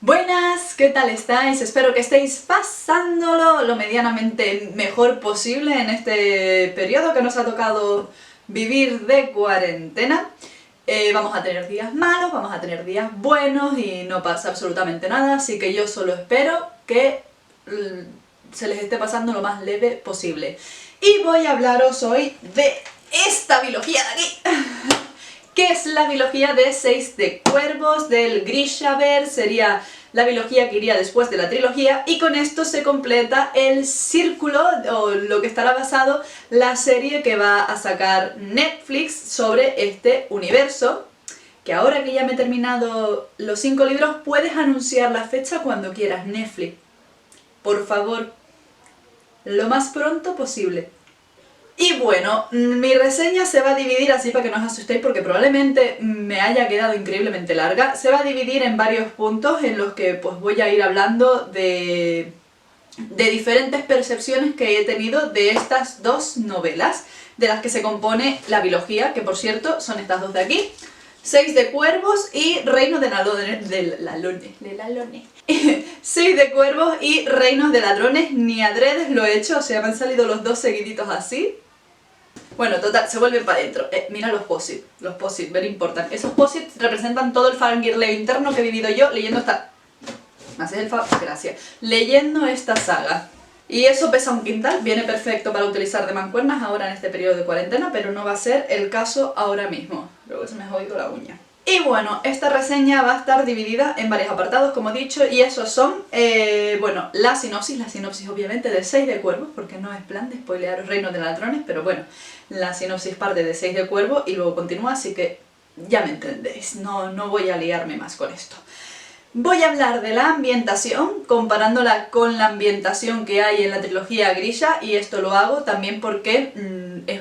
Buenas, ¿qué tal estáis? Espero que estéis pasándolo lo medianamente mejor posible en este periodo que nos ha tocado vivir de cuarentena. Vamos a tener días malos, vamos a tener días buenos y no pasa absolutamente nada, así que yo solo espero que se les esté pasando lo más leve posible. Y voy a hablaros hoy de esta biología de aquí. ¿Qué es la biología de 6 de cuervos del Grishaverse? Sería la biología que iría después de la trilogía, y con esto se completa el círculo, o lo que estará basado la serie que va a sacar Netflix sobre este universo, que ahora que ya me he terminado los 5 libros, puedes anunciar la fecha cuando quieras, Netflix. Por favor, lo más pronto posible. Y bueno, mi reseña se va a dividir, así para que no os asustéis porque probablemente me haya quedado increíblemente larga. Se va a dividir en varios puntos en los que pues voy a ir hablando de diferentes percepciones que he tenido de estas dos novelas, de las que se compone la biología, que por cierto son estas dos de aquí. 6 de cuervos y Reinos de ladrones. 6 de cuervos y Reinos de ladrones, ni adredes lo he hecho, o sea, me han salido los dos seguiditos así. Bueno, total, se vuelven para adentro. Mira los posit, very important. Esos posit representan todo el fangirleo interno que he vivido yo leyendo esta... ¿Me haces el favor? Gracias. Leyendo esta saga. Y eso pesa un quintal, viene perfecto para utilizar de mancuernas ahora en este periodo de cuarentena, pero no va a ser el caso ahora mismo. Luego se me ha jodido la uña. Y bueno, esta reseña va a estar dividida en varios apartados, como he dicho, y esos son, bueno, la sinopsis obviamente de 6 de cuervos, porque no es plan de spoilearos Reinos de Ladrones, pero bueno, la sinopsis parte de 6 de cuervos y luego continúa, así que ya me entendéis, no voy a liarme más con esto. Voy a hablar de la ambientación, comparándola con la ambientación que hay en la trilogía Grisha, y esto lo hago también porque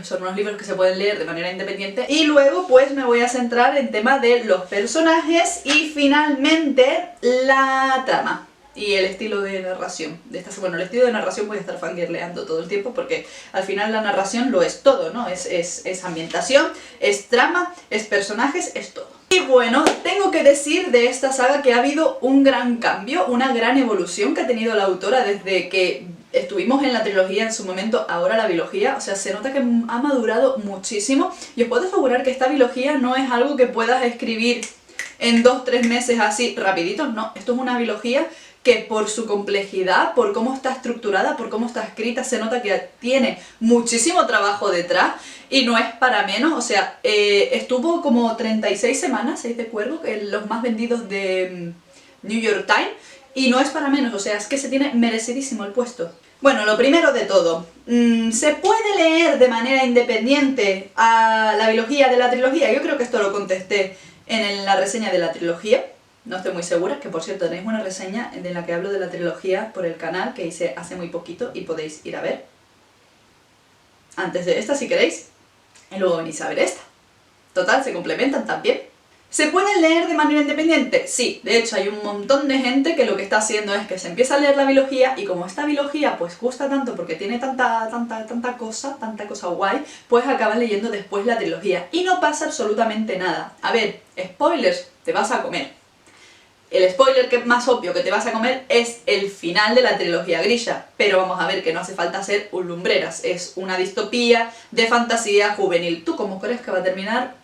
son unos libros que se pueden leer de manera independiente. Y luego pues me voy a centrar en tema de los personajes y finalmente la trama y el estilo de narración. Bueno, el estilo de narración voy a estar fangirleando todo el tiempo porque al final la narración lo es todo, ¿no? Es ambientación, es trama, es personajes, es todo. Y bueno, tengo que decir de esta saga que ha habido un gran cambio, una gran evolución que ha tenido la autora desde que estuvimos en la trilogía en su momento, ahora la biología, o sea, se nota que ha madurado muchísimo, y os puedo asegurar que esta biología no es algo que puedas escribir en 2-3 meses así rapidito, no, esto es una biología que por su complejidad, por cómo está estructurada, por cómo está escrita, se nota que tiene muchísimo trabajo detrás y no es para menos. O sea, estuvo como 36 semanas, 6 de cuervo, los más vendidos de New York Times, y no es para menos, o sea, es que se tiene merecidísimo el puesto. Bueno, lo primero de todo, ¿se puede leer de manera independiente a la biología de la trilogía? Yo creo que esto lo contesté en la reseña de la trilogía. No estoy muy segura, que por cierto tenéis una reseña en la que hablo de la trilogía por el canal que hice hace muy poquito y podéis ir a ver antes de esta si queréis, y luego venís a ver esta. Total, se complementan también. ¿Se pueden leer de manera independiente? Sí, de hecho hay un montón de gente que lo que está haciendo es que se empieza a leer la biología, y como esta biología pues gusta tanto porque tiene tanta cosa guay, pues acaban leyendo después la trilogía y no pasa absolutamente nada. A ver, spoilers, te vas a comer. El spoiler que más obvio que te vas a comer es el final de la trilogía Grisha, pero vamos a ver que no hace falta ser un lumbreras, es una distopía de fantasía juvenil. ¿Tú cómo crees que va a terminar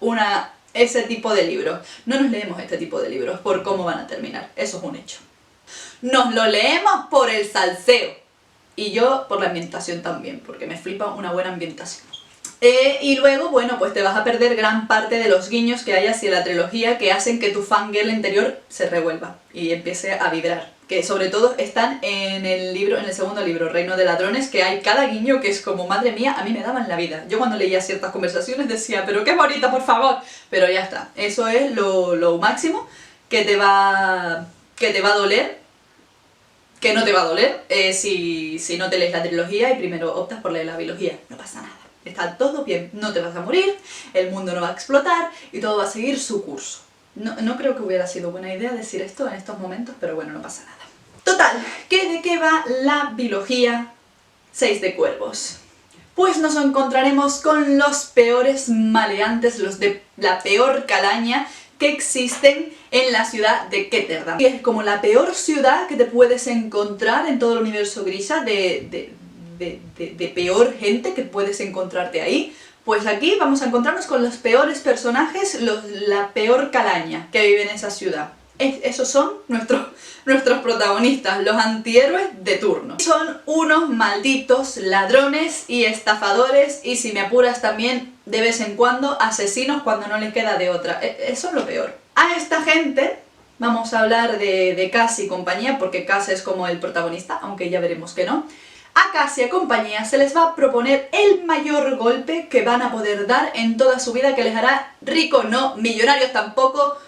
ese tipo de libros? No nos leemos este tipo de libros por cómo van a terminar, eso es un hecho. Nos lo leemos por el salseo, y yo por la ambientación también, porque me flipa una buena ambientación. Y luego, bueno, pues te vas a perder gran parte de los guiños que hay hacia la trilogía que hacen que tu fangirl interior se revuelva y empiece a vibrar. Que sobre todo están en el segundo libro, Reino de Ladrones, que hay cada guiño que es como, madre mía, a mí me daban la vida. Yo cuando leía ciertas conversaciones decía, pero qué bonita, por favor. Pero ya está, eso es lo máximo que te va a doler. Que no te va a doler si no te lees la trilogía y primero optas por leer la biología. No pasa nada. Está todo bien, no te vas a morir, el mundo no va a explotar y todo va a seguir su curso. No creo que hubiera sido buena idea decir esto en estos momentos, pero bueno, no pasa nada. Total, ¿de qué va la biología 6 de cuervos? Pues nos encontraremos con los peores maleantes, los de la peor calaña, que existen en la ciudad de Ketterdam. Es como la peor ciudad que te puedes encontrar en todo el universo Grisha, de peor gente que puedes encontrarte ahí. Pues aquí vamos a encontrarnos con los peores personajes, la peor calaña que vive en esa ciudad. Esos son nuestros protagonistas, los antihéroes de turno. Son unos malditos ladrones y estafadores y, si me apuras, también de vez en cuando asesinos cuando no les queda de otra. Eso es lo peor. A esta gente vamos a hablar de Cassie y compañía, porque Cassie es como el protagonista, aunque ya veremos que no. A Cassie y compañía se les va a proponer el mayor golpe que van a poder dar en toda su vida, que les hará ricos, no millonarios tampoco,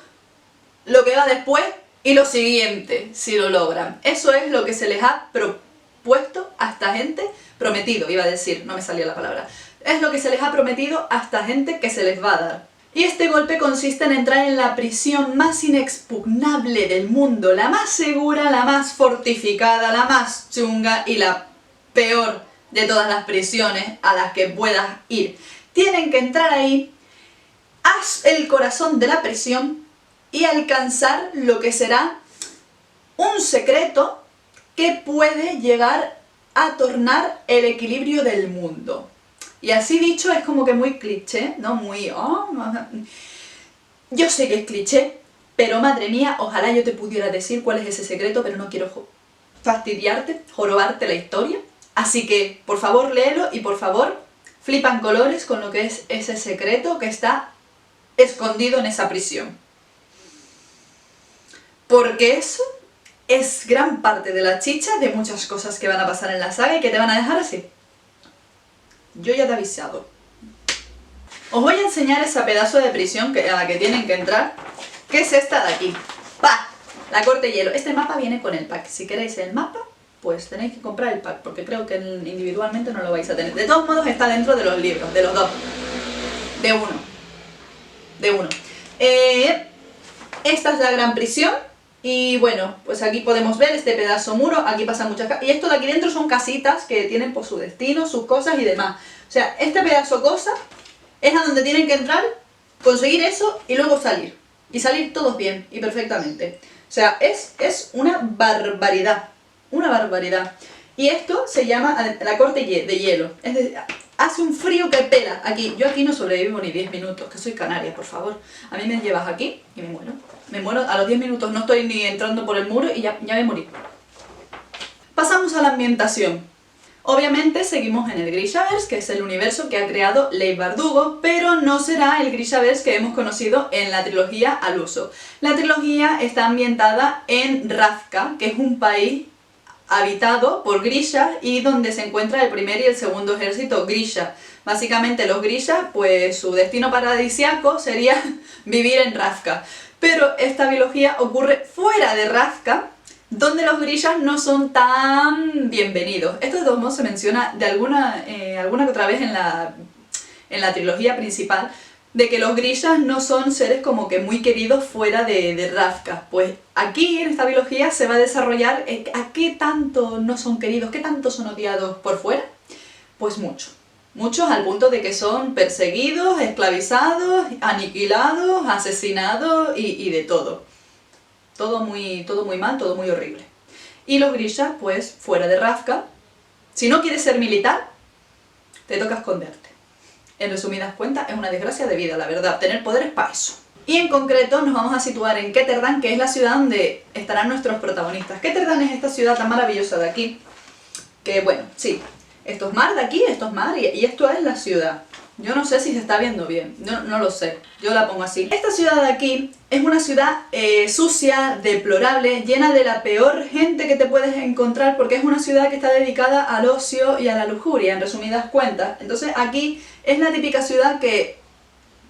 lo que va después y lo siguiente, si lo logran. Eso es lo que se les ha propuesto a esta gente, prometido, iba a decir, no me salía la palabra. Es lo que se les ha prometido a esta gente que se les va a dar. Y este golpe consiste en entrar en la prisión más inexpugnable del mundo, la más segura, la más fortificada, la más chunga y la peor de todas las prisiones a las que puedas ir. Tienen que entrar ahí, haz el corazón de la prisión y alcanzar lo que será un secreto que puede llegar a tornar el equilibrio del mundo. Y así dicho es como que muy cliché, ¿no? Muy... Yo sé que es cliché, pero madre mía, ojalá yo te pudiera decir cuál es ese secreto, pero no quiero fastidiarte, jorobarte la historia. Así que, por favor, léelo y por favor, flipan colores con lo que es ese secreto que está escondido en esa prisión. Porque eso es gran parte de la chicha de muchas cosas que van a pasar en la saga y que te van a dejar así. Yo ya te he avisado. Os voy a enseñar esa pedazo de prisión a la que tienen que entrar, que es esta de aquí. ¡Pah! La corte hielo. Este mapa viene con el pack. Si queréis el mapa, pues tenéis que comprar el pack, porque creo que individualmente no lo vais a tener. De todos modos está dentro de los libros, de los dos. De uno. De uno. Esta es la gran prisión. Y bueno, pues aquí podemos ver este pedazo muro, aquí pasan muchas casas. Y esto de aquí dentro son casitas que tienen por su destino, sus cosas y demás. O sea, este pedazo cosa es a donde tienen que entrar, conseguir eso y luego salir. Y salir todos bien y perfectamente. O sea, es una barbaridad. Una barbaridad. Y esto se llama la corte de hielo. Es decir, hace un frío que pela aquí. Yo aquí no sobrevivo ni 10 minutos, que soy canaria, por favor. A mí me llevas aquí y me muero. Me muero a los 10 minutos, no estoy ni entrando por el muro y ya me morí. Pasamos a la ambientación. Obviamente seguimos en el Grishaverse, que es el universo que ha creado Leigh Bardugo, pero no será el Grishaverse que hemos conocido en la trilogía al uso. La trilogía está ambientada en Ravka, que es un país habitado por Grisha y donde se encuentra el primer y el segundo ejército Grisha. Básicamente los Grisha, pues su destino paradisíaco sería vivir en Ravka. Pero esta biología ocurre fuera de Ravka, donde los Grishas no son tan bienvenidos. Esto de todos modos se menciona de alguna que otra vez en la trilogía principal, de que los Grishas no son seres como que muy queridos fuera de Ravka. Pues aquí en esta biología se va a desarrollar a qué tanto no son queridos, qué tanto son odiados por fuera. Pues mucho. Muchos al punto de que son perseguidos, esclavizados, aniquilados, asesinados y de todo. Todo muy mal, todo muy horrible. Y los Grisha, pues fuera de Ravka, si no quieres ser militar, te toca esconderte. En resumidas cuentas, es una desgracia de vida, la verdad. Tener poder es para eso. Y en concreto nos vamos a situar en Ketterdam, que es la ciudad donde estarán nuestros protagonistas. Ketterdam es esta ciudad tan maravillosa de aquí, que bueno, sí. Esto es mar de aquí, esto es mar y esto es la ciudad. Yo no sé si se está viendo bien, no lo sé, yo la pongo así. Esta ciudad de aquí es una ciudad sucia, deplorable, llena de la peor gente que te puedes encontrar, porque es una ciudad que está dedicada al ocio y a la lujuria, en resumidas cuentas. Entonces aquí es la típica ciudad que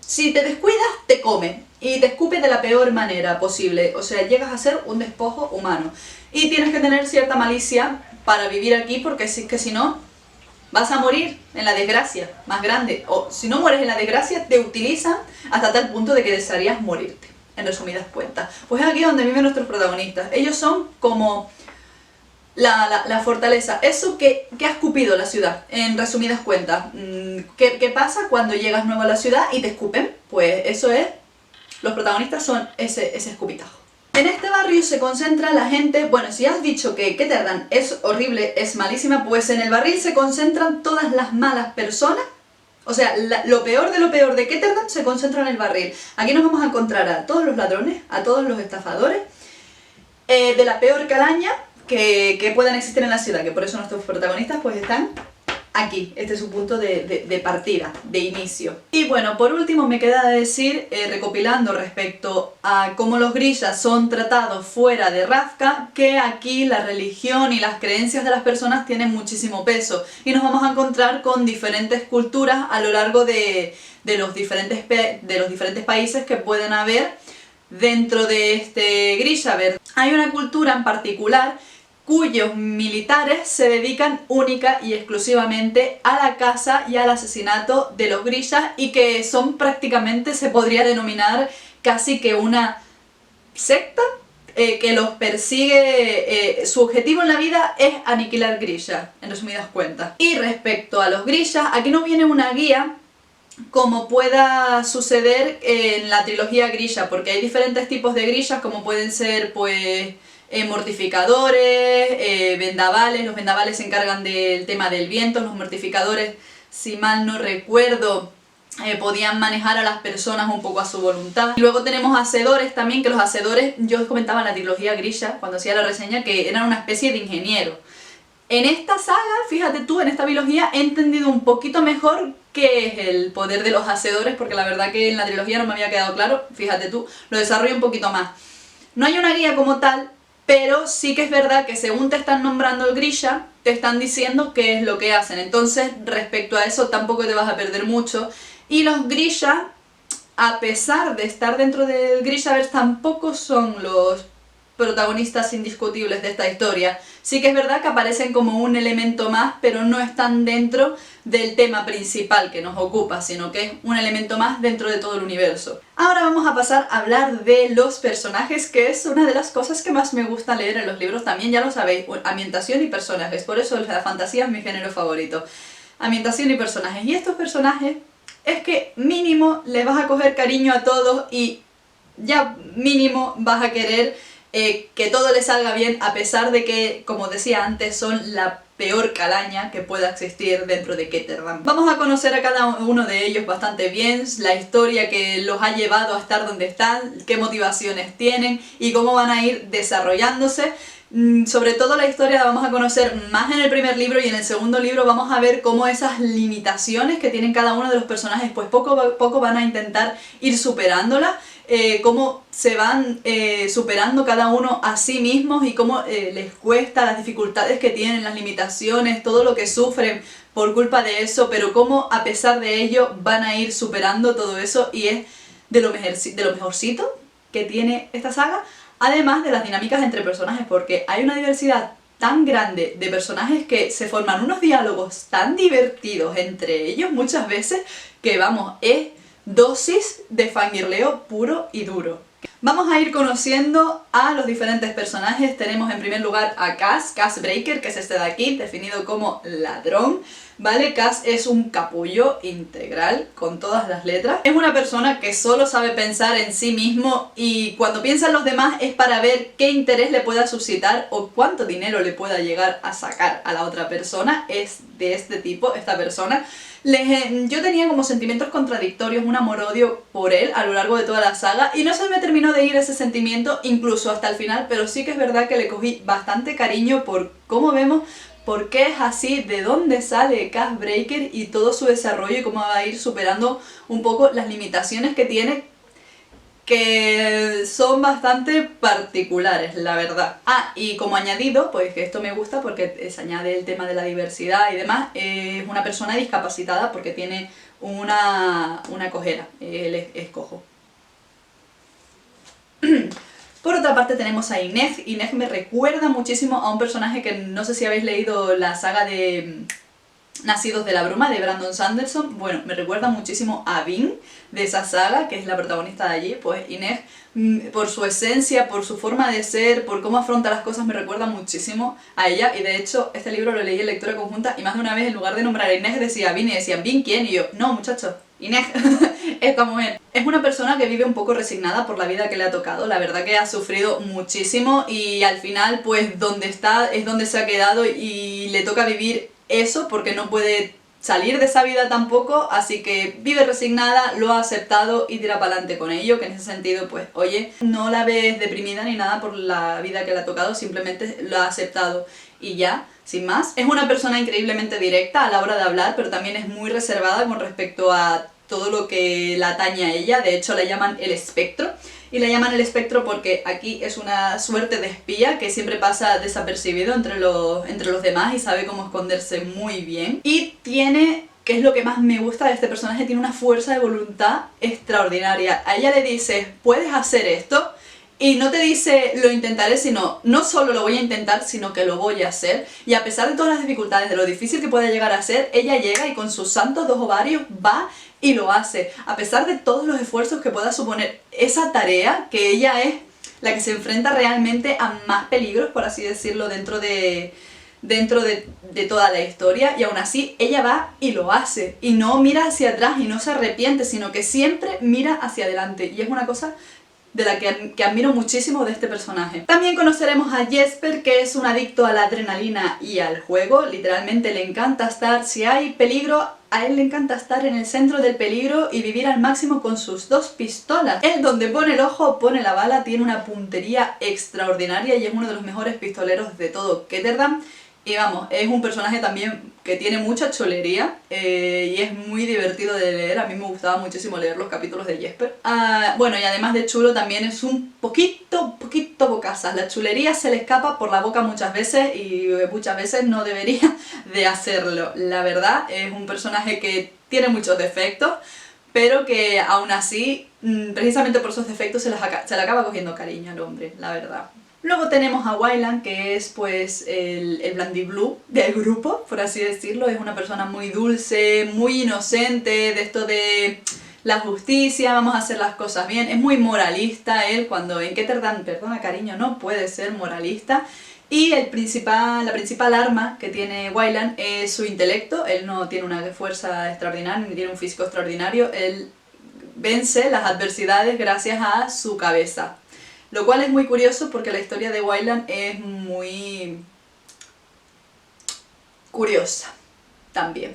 si te descuidas te come y te escupe de la peor manera posible. O sea, llegas a ser un despojo humano. Y tienes que tener cierta malicia para vivir aquí, porque si es que si no vas a morir en la desgracia más grande. O si no mueres en la desgracia, te utilizan hasta tal punto de que desearías morirte, en resumidas cuentas. Pues es aquí donde viven nuestros protagonistas. Ellos son como la fortaleza, eso que ha escupido la ciudad, en resumidas cuentas. ¿Qué pasa cuando llegas nuevo a la ciudad y te escupen? Pues eso es Los protagonistas son ese escupitajo. En este barrio se concentra la gente, bueno, si has dicho que Ketterdam es horrible, es malísima, pues en el barril se concentran todas las malas personas. O sea, lo peor de Ketterdam se concentra en el barril. Aquí nos vamos a encontrar a todos los ladrones, a todos los estafadores, de la peor calaña que puedan existir en la ciudad, que por eso nuestros protagonistas pues están aquí. Este es su punto de partida, de inicio. Y bueno, por último me queda decir, recopilando respecto a cómo los Grisha son tratados fuera de Ravka, que aquí la religión y las creencias de las personas tienen muchísimo peso. Y nos vamos a encontrar con diferentes culturas a lo largo de los diferentes países que pueden haber dentro de este Grishaverse. Hay una cultura en particular cuyos militares se dedican única y exclusivamente a la caza y al asesinato de los Grisha, y que son prácticamente, se podría denominar casi que una secta que los persigue. Su objetivo en la vida es aniquilar Grisha, en resumidas cuentas. Y respecto a los Grisha, aquí no viene una guía como pueda suceder en la trilogía Grisha, porque hay diferentes tipos de Grishas, como pueden ser pues mortificadores, vendavales. Los vendavales se encargan del tema del viento, los mortificadores, si mal no recuerdo, podían manejar a las personas un poco a su voluntad. Y luego tenemos hacedores también, que los hacedores, yo os comentaba en la trilogía Grisha, cuando hacía la reseña, que eran una especie de ingeniero. En esta saga, fíjate tú, en esta biología he entendido un poquito mejor qué es el poder de los hacedores, porque la verdad que en la trilogía no me había quedado claro. Fíjate tú, lo desarrollo un poquito más. No hay una guía como tal, pero sí que es verdad que según te están nombrando el Grisha, te están diciendo qué es lo que hacen. Entonces, respecto a eso tampoco te vas a perder mucho. Y los Grisha, a pesar de estar dentro del Grishaverse, tampoco son los protagonistas indiscutibles de esta historia. Sí que es verdad que aparecen como un elemento más, pero no están dentro del tema principal que nos ocupa, sino que es un elemento más dentro de todo el universo. Ahora vamos a pasar a hablar de los personajes, que es una de las cosas que más me gusta leer en los libros también, ya lo sabéis, ambientación y personajes, por eso la fantasía es mi género favorito. Ambientación y personajes, y estos personajes es que mínimo les vas a coger cariño a todos y ya mínimo vas a querer que todo le salga bien, a pesar de que, como decía antes, son la peor calaña que pueda existir dentro de Ketterdam. Vamos a conocer a cada uno de ellos bastante bien, la historia que los ha llevado a estar donde están, qué motivaciones tienen y cómo van a ir desarrollándose. Sobre todo la historia la vamos a conocer más en el primer libro, y en el segundo libro vamos a ver cómo esas limitaciones que tienen cada uno de los personajes pues poco a poco van a intentar ir superándolas. Cómo se van superando cada uno a sí mismos y cómo les cuesta, las dificultades que tienen, las limitaciones, todo lo que sufren por culpa de eso, pero cómo a pesar de ello van a ir superando todo eso, y es de lo mejorcito que tiene esta saga, además de las dinámicas entre personajes, porque hay una diversidad tan grande de personajes que se forman unos diálogos tan divertidos entre ellos muchas veces que vamos, es dosis de fangirleo puro y duro. Vamos a ir conociendo a los diferentes personajes. Tenemos en primer lugar a Cass Breaker, que es este de aquí, definido como ladrón, ¿vale? Cass es un capullo integral, con todas las letras. Es una persona que solo sabe pensar en sí mismo, y cuando piensa en los demás es para ver qué interés le pueda suscitar o cuánto dinero le pueda llegar a sacar a la otra persona. Es de este tipo, esta persona. Yo tenía como sentimientos contradictorios, un amor-odio por él a lo largo de toda la saga, y no se me terminó de ir ese sentimiento incluso hasta el final, pero sí que es verdad que le cogí bastante cariño por cómo vemos por qué es así, de dónde sale Cass Breaker y todo su desarrollo, y cómo va a ir superando un poco las limitaciones que tiene, que son bastante particulares, la verdad. Ah, y como añadido, pues que esto me gusta porque se añade el tema de la diversidad y demás, es una persona discapacitada porque tiene una cojera, él es cojo. Por otra parte tenemos a Inez. Inez me recuerda muchísimo a un personaje que no sé si habéis leído la saga de Nacidos de la Bruma, de Brandon Sanderson. Bueno, me recuerda muchísimo a Vin, de esa saga, que es la protagonista de allí. Pues Inez, por su esencia, por su forma de ser, por cómo afronta las cosas, me recuerda muchísimo a ella. Y de hecho, este libro lo leí en lectura conjunta, y más de una vez, en lugar de nombrar a Inez, decía Vin, y decían, ¿Vin quién? Y yo, no, muchachos, Inez. Esta mujer es una persona que vive un poco resignada por la vida que le ha tocado, la verdad que ha sufrido muchísimo y al final pues donde está es donde se ha quedado y le toca vivir eso porque no puede salir de esa vida tampoco, así que vive resignada, lo ha aceptado y tira para adelante con ello, que en ese sentido pues oye, no la ves deprimida ni nada por la vida que le ha tocado, simplemente lo ha aceptado y ya, sin más. Es una persona increíblemente directa a la hora de hablar, pero también es muy reservada con respecto a todo lo que la atañe a ella, de hecho la llaman el espectro. Y la llaman el espectro porque aquí es una suerte de espía que siempre pasa desapercibido entre los demás y sabe cómo esconderse muy bien. Y tiene, que es lo que más me gusta de este personaje, tiene una fuerza de voluntad extraordinaria. A ella le dices, puedes hacer esto, y no te dice lo intentaré, sino no solo lo voy a intentar, sino que lo voy a hacer. Y a pesar de todas las dificultades, de lo difícil que puede llegar a ser, ella llega y con sus santos 2 ovarios va y lo hace. A pesar de todos los esfuerzos que pueda suponer esa tarea, que ella es la que se enfrenta realmente a más peligros, por así decirlo, dentro de toda la historia, y aún así ella va y lo hace. Y no mira hacia atrás y no se arrepiente, sino que siempre mira hacia adelante. Y es una cosa de la que admiro muchísimo de este personaje. También conoceremos a Jesper, que es un adicto a la adrenalina y al juego. Literalmente le encanta estar, si hay peligro, a él le encanta estar en el centro del peligro y vivir al máximo con sus 2 pistolas. Él donde pone el ojo, pone la bala, tiene una puntería extraordinaria y es uno de los mejores pistoleros de todo Ketterdam. Y vamos, es un personaje también que tiene mucha cholería y es muy divertido de leer. A mí me gustaba muchísimo leer los capítulos de Jesper. Bueno, y además de chulo también es un poquito bocazas. La chulería se le escapa por la boca muchas veces y muchas veces no debería de hacerlo. La verdad, es un personaje que tiene muchos defectos, pero que aún así, precisamente por esos defectos, se le acaba cogiendo cariño al hombre, la verdad. Luego tenemos a Wylan, que es pues el Blandiblue del grupo, por así decirlo. Es una persona muy dulce, muy inocente, de esto de la justicia, vamos a hacer las cosas bien. Es muy moralista él, cuando en Ketterdam, perdona cariño, no puede ser moralista. Y la principal arma que tiene Wylan es su intelecto. Él no tiene una fuerza extraordinaria, ni tiene un físico extraordinario. Él vence las adversidades gracias a su cabeza. Lo cual es muy curioso porque la historia de Wylan es muy curiosa también.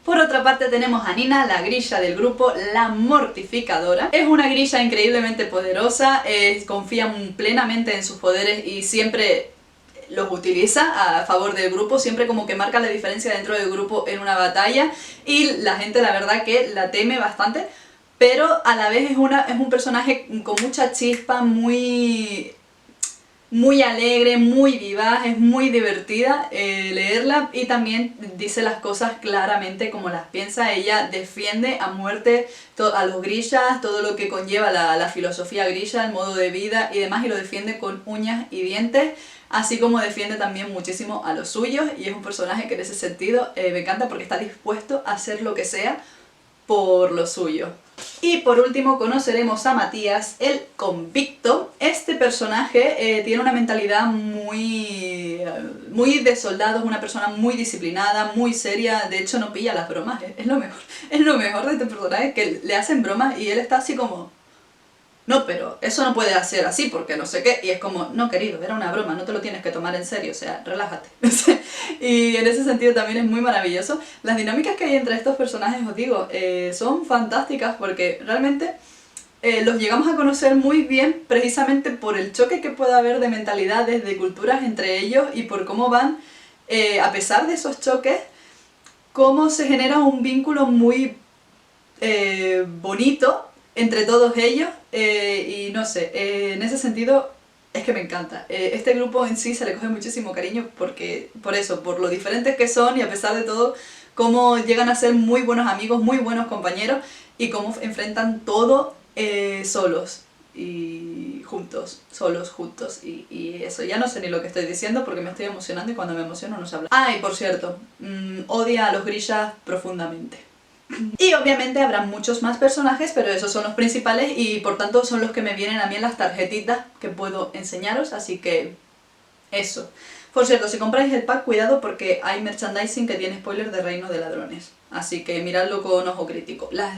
Por otra parte tenemos a Nina, la grilla del grupo, la mortificadora. Es una grilla increíblemente poderosa, confía plenamente en sus poderes y siempre los utiliza a favor del grupo, siempre como que marca la diferencia dentro del grupo en una batalla y la gente la verdad que la teme bastante. Pero a la vez es un personaje con mucha chispa, muy alegre, muy vivaz, es muy divertida leerla y también dice las cosas claramente como las piensa. Ella defiende a muerte a los grillas, todo lo que conlleva la filosofía grilla, el modo de vida y demás, y lo defiende con uñas y dientes, así como defiende también muchísimo a los suyos, y es un personaje que en ese sentido me encanta porque está dispuesto a hacer lo que sea por lo suyo. Y por último conoceremos a Matías, el convicto. Este personaje tiene una mentalidad muy de soldado, es una persona muy disciplinada, muy seria, de hecho no pilla las bromas, es lo mejor de este personaje, que le hacen bromas y él está así como... No, pero eso no puede hacer así porque no sé qué, y es como, no querido, era una broma, no te lo tienes que tomar en serio, o sea, relájate. Y en ese sentido también es muy maravilloso. Las dinámicas que hay entre estos personajes, os digo, son fantásticas porque realmente los llegamos a conocer muy bien precisamente por el choque que puede haber de mentalidades, de culturas entre ellos y por cómo van, a pesar de esos choques, cómo se genera un vínculo muy bonito entre todos ellos y no sé, en ese sentido es que me encanta. Este grupo en sí se le coge muchísimo cariño porque, por lo diferentes que son y a pesar de todo, cómo llegan a ser muy buenos amigos, muy buenos compañeros y cómo enfrentan todo solos y juntos, solos, juntos y eso, ya no sé ni lo que estoy diciendo porque me estoy emocionando y cuando me emociono no se habla. Ah, y por cierto, odia a los grillas profundamente. Y obviamente habrá muchos más personajes, pero esos son los principales y por tanto son los que me vienen a mí en las tarjetitas que puedo enseñaros, así que eso. Por cierto, si compráis el pack, cuidado porque hay merchandising que tiene spoiler de Reino de Ladrones. así que miradlo con ojo crítico. Las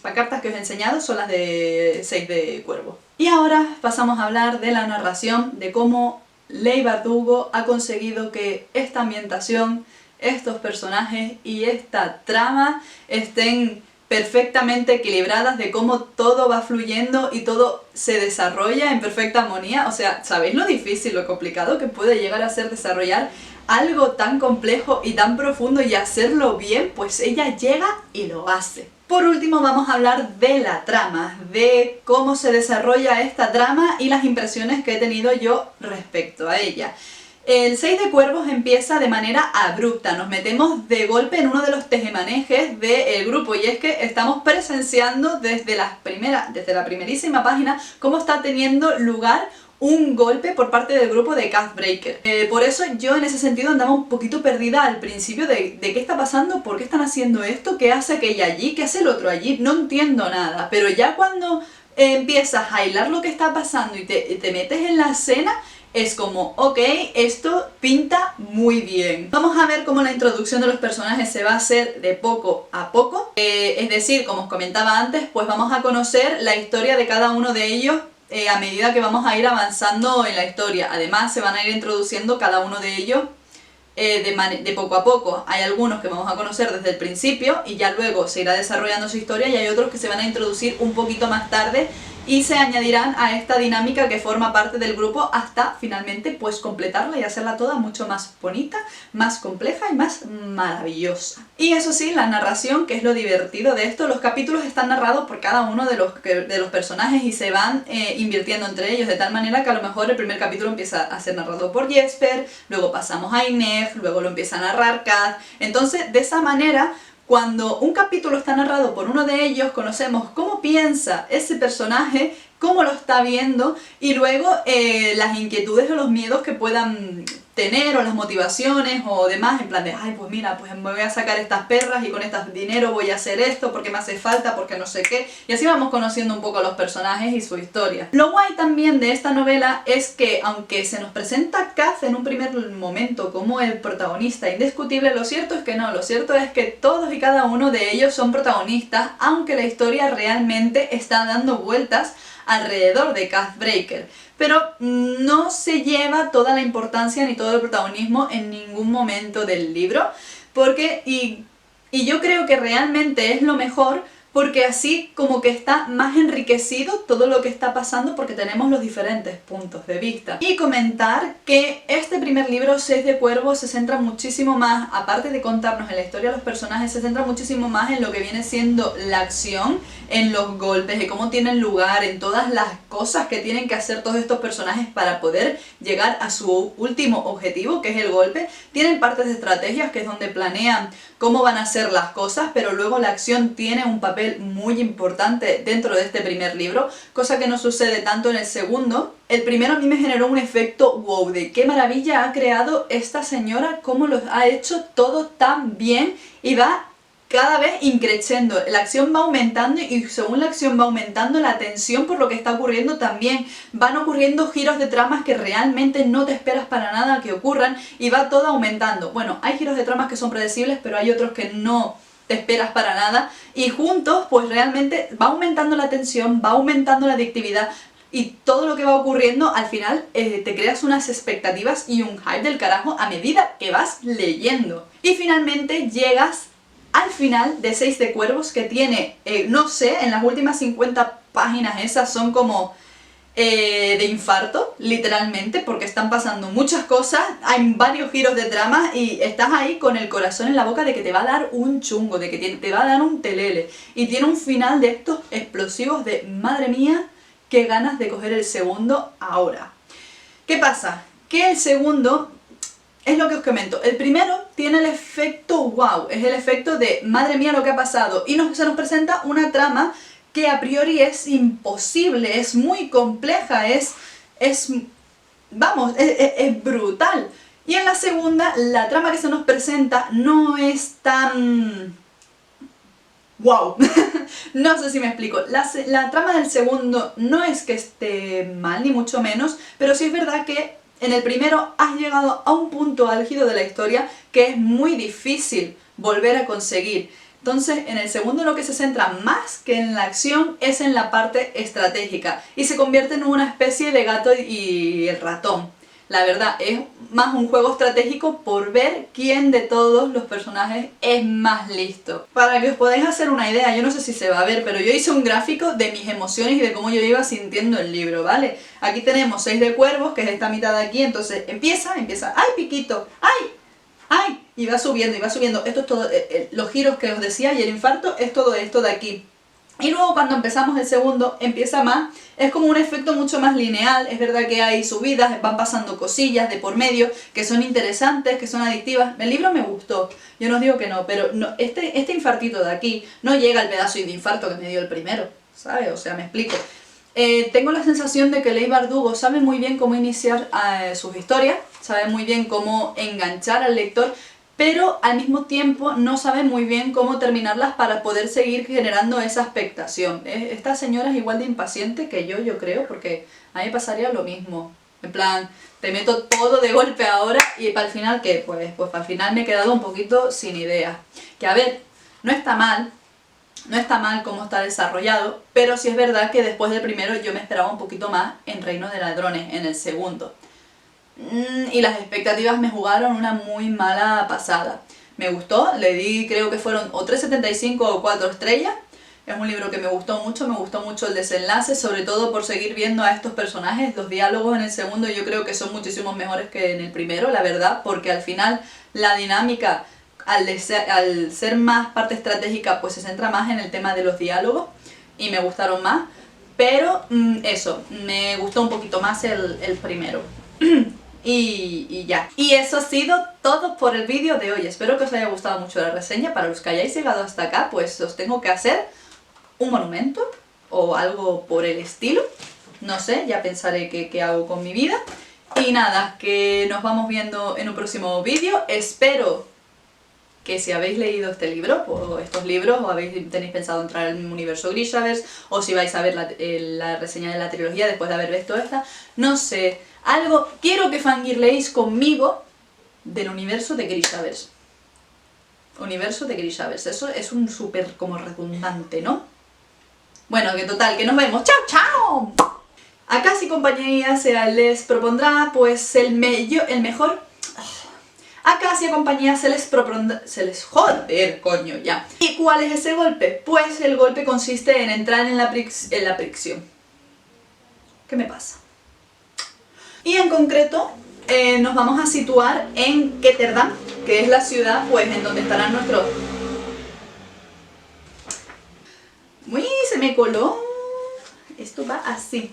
pancartas que os he enseñado son las de 6 de Cuervos. Y ahora pasamos a hablar de la narración, de cómo Leigh Bardugo ha conseguido que esta ambientación, estos personajes y esta trama estén perfectamente equilibradas, de cómo todo va fluyendo y todo se desarrolla en perfecta armonía. O sea, ¿sabéis lo difícil, lo complicado que puede llegar a ser desarrollar algo tan complejo y tan profundo y hacerlo bien? Pues ella llega y lo hace. Por último vamos a hablar de la trama, de cómo se desarrolla esta trama y las impresiones que he tenido yo respecto a ella. El 6 de Cuervos empieza de manera abrupta, nos metemos de golpe en uno de los tejemanejes del grupo y es que estamos presenciando desde la primerísima página cómo está teniendo lugar un golpe por parte del grupo de Craftbreaker. Por eso yo en ese sentido andaba un poquito perdida al principio de qué está pasando, por qué están haciendo esto, qué hace aquella allí, qué hace el otro allí, no entiendo nada, pero ya cuando empiezas a hilar lo que está pasando y te metes en la escena, es como, ok, esto pinta muy bien. Vamos a ver cómo la introducción de los personajes se va a hacer de poco a poco. Es decir, como os comentaba antes, pues vamos a conocer la historia de cada uno de ellos a medida que vamos a ir avanzando en la historia. Además, se van a ir introduciendo cada uno de ellos de poco a poco. Hay algunos que vamos a conocer desde el principio y ya luego se irá desarrollando su historia, y hay otros que se van a introducir un poquito más tarde y se añadirán a esta dinámica que forma parte del grupo hasta finalmente pues completarla y hacerla toda mucho más bonita, más compleja y más maravillosa. Y eso sí, la narración, que es lo divertido de esto, los capítulos están narrados por cada uno de los personajes y se van invirtiendo entre ellos, de tal manera que a lo mejor el primer capítulo empieza a ser narrado por Jesper, luego pasamos a Inez, luego lo empieza a narrar Kat. Entonces, de esa manera, cuando un capítulo está narrado por uno de ellos, conocemos cómo piensa ese personaje, cómo lo está viendo, y luego las inquietudes o los miedos que puedan tener, o las motivaciones o demás, en plan de, ay, pues mira, pues me voy a sacar estas perras y con este dinero voy a hacer esto porque me hace falta, porque no sé qué, y así vamos conociendo un poco a los personajes y su historia. Lo guay también de esta novela es que, aunque se nos presenta Kat en un primer momento como el protagonista indiscutible, lo cierto es que no, lo cierto es que todos y cada uno de ellos son protagonistas, aunque la historia realmente está dando vueltas alrededor de Craftbreaker, pero no se lleva toda la importancia ni todo el protagonismo en ningún momento del libro, porque, y yo creo que realmente es lo mejor, porque así como que está más enriquecido todo lo que está pasando, porque tenemos los diferentes puntos de vista. Y comentar que este primer libro, 6 de Cuervos, se centra muchísimo más, aparte de contarnos en la historia de los personajes, se centra muchísimo más en lo que viene siendo la acción, en los golpes, en cómo tienen lugar, en todas las cosas que tienen que hacer todos estos personajes para poder llegar a su último objetivo, que es el golpe. Tienen partes de estrategias, que es donde planean cómo van a hacer las cosas, pero luego la acción tiene un papel muy importante dentro de este primer libro, cosa que no sucede tanto en el segundo. El primero a mí me generó un efecto wow, de qué maravilla ha creado esta señora, cómo lo ha hecho todo tan bien, y va cada vez increciendo, la acción va aumentando, y según la acción va aumentando, la tensión por lo que está ocurriendo también. Van ocurriendo giros de tramas que realmente no te esperas para nada que ocurran, y va todo aumentando. Bueno, hay giros de tramas que son predecibles, pero hay otros que no te esperas para nada, y juntos pues realmente va aumentando la tensión, va aumentando la adictividad, y todo lo que va ocurriendo al final te creas unas expectativas y un hype del carajo a medida que vas leyendo. Y finalmente llegas al final de 6 de Cuervos, que tiene, no sé, en las últimas 50 páginas esas son como de infarto, literalmente, porque están pasando muchas cosas, hay varios giros de trama y estás ahí con el corazón en la boca de que te va a dar un chungo, de que te va a dar un telele, y tiene un final de estos explosivos de madre mía, qué ganas de coger el segundo ahora. ¿Qué pasa? Que el segundo es lo que os comento. El primero tiene el efecto wow, es el efecto de madre mía lo que ha pasado, y se nos presenta una trama que a priori es imposible, es muy compleja, es brutal. Y en la segunda, la trama que se nos presenta no es tan wow. No sé si me explico. La trama del segundo no es que esté mal, ni mucho menos, pero sí es verdad que en el primero has llegado a un punto álgido de la historia que es muy difícil volver a conseguir. Entonces, en el segundo lo que se centra más que en la acción es en la parte estratégica y se convierte en una especie de gato y el ratón. La verdad, es más un juego estratégico por ver quién de todos los personajes es más listo. Para que os podáis hacer una idea, yo no sé si se va a ver, pero yo hice un gráfico de mis emociones y de cómo yo iba sintiendo el libro, ¿vale? Aquí tenemos 6 de cuervos, que es esta mitad de aquí, entonces empieza, ¡ay, piquito! ¡Ay! ¡Ay! Y va subiendo, y va subiendo. Esto es todo, los giros que os decía y el infarto es todo esto de aquí. Y luego cuando empezamos el segundo, empieza más, es como un efecto mucho más lineal, es verdad que hay subidas, van pasando cosillas de por medio, que son interesantes, que son adictivas. El libro me gustó, yo no os digo que no, pero no, este infartito de aquí no llega al pedazo de infarto que me dio el primero, ¿sabes? O sea, me explico. Tengo la sensación de que Leigh Bardugo sabe muy bien cómo iniciar sus historias, sabe muy bien cómo enganchar al lector, pero al mismo tiempo no sabe muy bien cómo terminarlas para poder seguir generando esa expectación. Esta señora es igual de impaciente que yo creo, porque a mí me pasaría lo mismo. En plan, te meto todo de golpe ahora y para el final, ¿qué? Pues para el final me he quedado un poquito sin ideas. Que a ver, no está mal cómo está desarrollado, pero sí es verdad que después del primero yo me esperaba un poquito más en Reino de Ladrones, en el segundo. Y las expectativas me jugaron una muy mala pasada. Me gustó, le di, creo que fueron o 3,75 o 4 estrellas. Es un libro que me gustó mucho el desenlace, sobre todo por seguir viendo a estos personajes. Los diálogos en el segundo yo creo que son muchísimo mejores que en el primero, la verdad, porque al final la dinámica, al ser más parte estratégica, pues se centra más en el tema de los diálogos y me gustaron más. Pero eso, me gustó un poquito más el primero. Y ya. Y eso ha sido todo por el vídeo de hoy. Espero que os haya gustado mucho la reseña. Para los que hayáis llegado hasta acá, pues os tengo que hacer un monumento o algo por el estilo. No sé, ya pensaré qué hago con mi vida. Y nada, que nos vamos viendo en un próximo vídeo. Espero que si habéis leído este libro, o estos libros, o tenéis pensado entrar en el universo Grishaverse, o si vais a ver la reseña de la trilogía después de haber visto esta, no sé, algo, quiero que fangirleéis conmigo del universo de Grishaverse. Universo de Grishaverse, eso es un súper como redundante, ¿no? Bueno, que total, que nos vemos, ¡chao, chao! Acá si compañía les propondrá pues el mejor. Acá si a compañía se les joder, coño, ya. ¿Y cuál es ese golpe? Pues el golpe consiste en entrar en la prisión. ¿Qué me pasa? Y en concreto nos vamos a situar en Ketterdam, que es la ciudad pues en donde estarán nuestros... ¡Uy! Se me coló. Esto va así.